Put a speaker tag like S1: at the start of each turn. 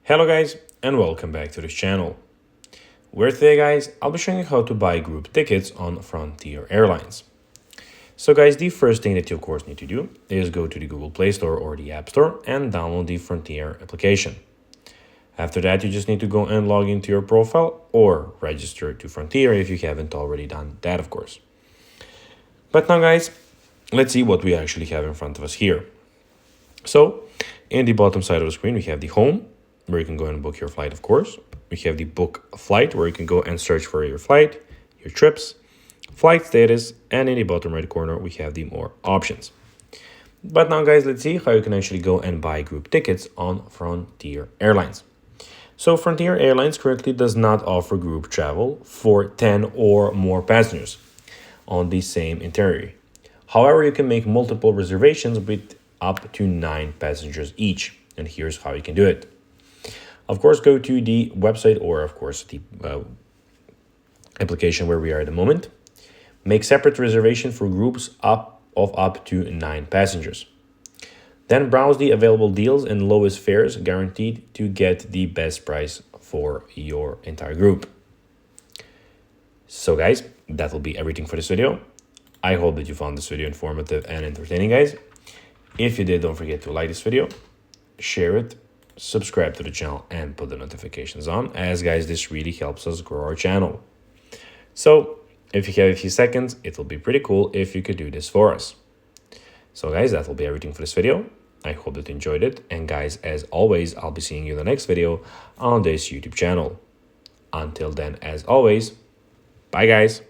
S1: Hello guys and welcome back to this channel. Where today guys, I'll be showing you how to buy group tickets on Frontier Airlines. So guys, the first thing that you of course need to do is go to the Google Play Store or the App Store and download the Frontier application. After that, you just need to go and log into your profile or register to Frontier if you haven't already done that of course. But now guys, let's see what we actually have in front of us here. So in the bottom side of the screen, we have the home, where you can go and book your flight, of course. We have the book a flight, where you can go and search for your flight, your trips, flight status, and in the bottom right corner, we have the more options. But now, guys, let's see how you can actually go and buy group tickets on Frontier Airlines. So Frontier Airlines currently does not offer group travel for 10 or more passengers on the same itinerary. However, you can make multiple reservations with up to 9 passengers each. And here's how you can do it. Of course, go to the website or, of course, the application where we are at the moment. Make separate reservation for groups of up to 9 passengers. Then browse the available deals and lowest fares guaranteed to get the best price for your entire group. So guys, that will be everything for this video. I hope that you found this video informative and entertaining, guys. If you did, don't forget to like this video, share it, subscribe to the channel, and put the notifications on, as guys, this really helps us grow our channel. So if you have a few seconds, it will be pretty cool if you could do this for us. So guys, that will be everything for this video. I hope that you enjoyed it, and guys, as always, I'll be seeing you in the next video on this YouTube channel. Until then, as always, bye guys.